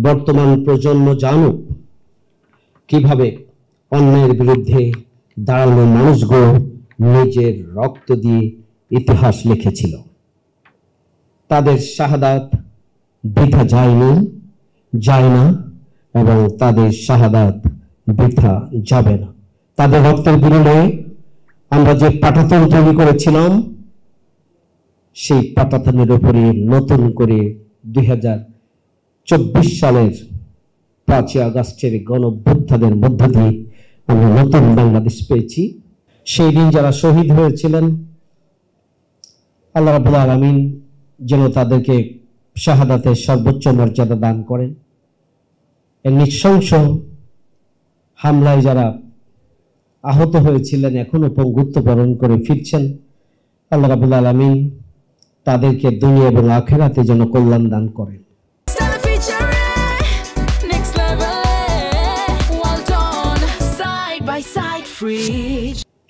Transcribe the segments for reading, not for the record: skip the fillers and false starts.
বর্তমান প্রজন্ম জানুক কিভাবে অন্যায়ের বিরুদ্ধে দাঁড়ানো মানুষগুলো নিজের রক্ত দিয়ে ইতিহাস লিখেছিল। তাদের শাহাদাত বৃথা যায় না এবং তাদের শাহাদাত বৃথা যাবে না। তাদের রক্তের বিনিময়ে আমরা যে পাটাতন তৈরি করেছিলাম, সেই পাটাতনের উপরে নতুন করে 2024 সালের 5 আগস্টের গণঅভ্যুত্থানের মধ্য দিয়ে আমরা নতুন বাংলাদেশ পেয়েছি। সেই দিন যারা শহীদ হয়েছিলেন, আল্লাহ রাব্বুল আলামিন যেন তাদেরকে শাহাদাতের সর্বোচ্চ মর্যাদা দান করেন। এই নৃশংস হামলায় যারা আহত হয়েছিলেন, এখনো পঙ্গুত্ব বরণ করে ফিরছেন, আল্লাহ রাব্বুল আলামিন তাদেরকে দুনিয়া এবং আখিরাতে যেন কল্যাণ দান করেন।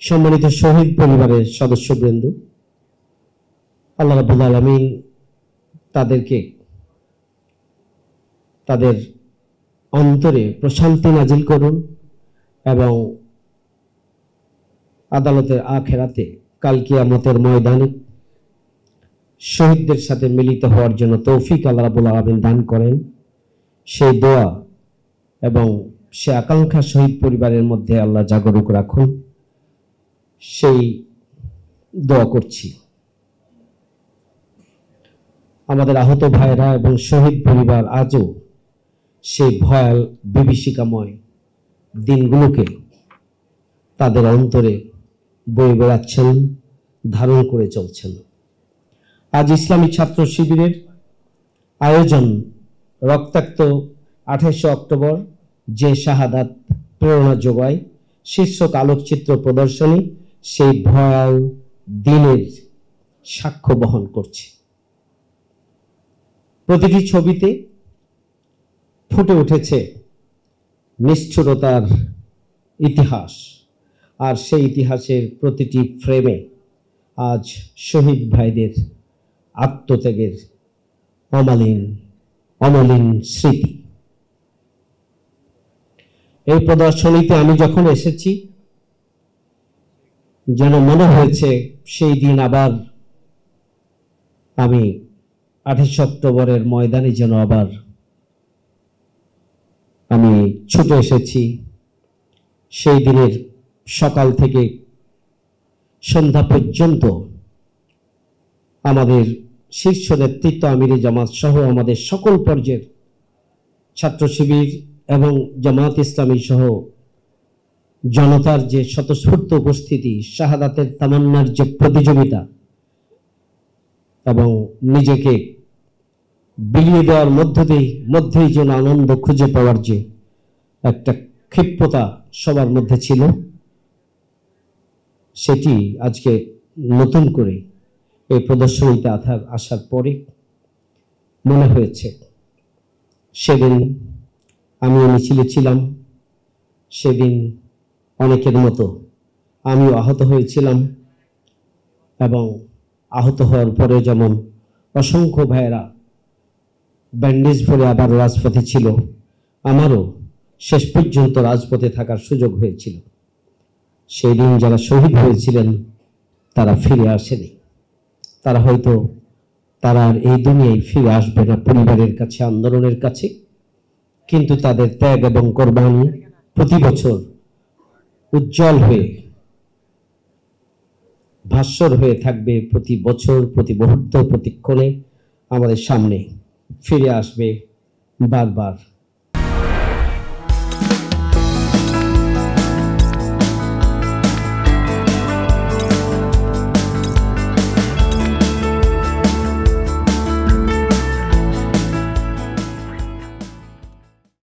সম্মানিত শহীদ পরিবারের সদস্যবৃন্দ, আল্লাহ রাব্বুল আলামিন তাদেরকে তাদের অন্তরে প্রশান্তি নাজিল করুন এবং আদালতের আখিরাতে কাল কিয়ামতের ময়দানে শহীদদের সাথে মিলিত হওয়ার জন্য তৌফিক আল্লাহ রাব্বুল আলামিন দান করেন। সেই দোয়া এবং সে আকাঙ্ক্ষা শহীদ পরিবারের মধ্যে আল্লাহ জাগরুক রাখুন, সেই দোয়া করছি। আমাদের আহত ভাইরা এবং শহীদ পরিবার আজও সেই ভয়াল বিভীষিকাময় দিনগুলোকে তাদের অন্তরে বয়ে বেড়াচ্ছেন, ধারণ করে চলছেন। আজ ইসলামী ছাত্র শিবিরের আয়োজন রক্তাক্ত 28 অক্টোবর যে শাহাদাত প্রেরণা যোগায় শীর্ষক আলোকচিত্র প্রদর্শনী সেই ভয়াল দিনের সাক্ষ্য বহন করছে। প্রতিটি ছবিতে ফুটে উঠেছে নিষ্ঠুরতার ইতিহাস, আর সেই ইতিহাসের প্রতিটি ফ্রেমে আজ শহীদ ভাইদের আত্মত্যাগের অমলিন স্মৃতি। এই প্রদর্শনীতে আমি যখন এসেছি, যেন মনে হয়েছে সেই দিন আবার আমি 28 অক্টোবরের ময়দানে যেন আবার আমি ছুটে এসেছি। সেই দিনের সকাল থেকে সন্ধ্যা পর্যন্ত আমাদের শীর্ষ নেতৃত্ব আমিরে জামাত সহ আমাদের সকল পর্যায়ের ছাত্র শিবির এবং জামাত ইসলামী সহ জনতার যে স্বতঃস্ফূর্ত উপস্থিতি, শাহাদাতের তামান্নার যে প্রতিযোগিতা এবং নিজেকে বিলিয়ে দেওয়ার মধ্যেই যেন আনন্দ খুঁজে পাওয়ার যে একটা ক্ষিপ্রতা সবার মধ্যে ছিল, সেটি আজকে নতুন করে এই প্রদর্শনীতে আসার পরে মনে হয়েছে। সেদিন আমি মিছিলে ছিলাম, সেদিন অনেকের মতো আমিও আহত হয়েছিলাম এবং আহত হওয়ার পরে যেমন অসংখ্য ভাইয়েরা ব্যান্ডেজ পরে আবার রাজপথে ছিল, আমারও শেষ পর্যন্ত রাজপথে থাকার সুযোগ হয়েছিল। সেই দিন যারা শহীদ হয়েছিলেন তারা ফিরে আসেনি, তারা হয়তো তারা আর এই দুনিয়ায় ফিরে আসবে না পরিবারের কাছে, আন্দোলনের কাছে, কিন্তু তাদের ত্যাগ এবং কোরবানি প্রতি বছর উজ্জ্বল হয়ে ভাস্বর হয়ে থাকবে। প্রতি বছর, প্রতি মুহূর্ত, প্রতিক্ষণে আমাদের সামনে ফিরে আসবে বারবার।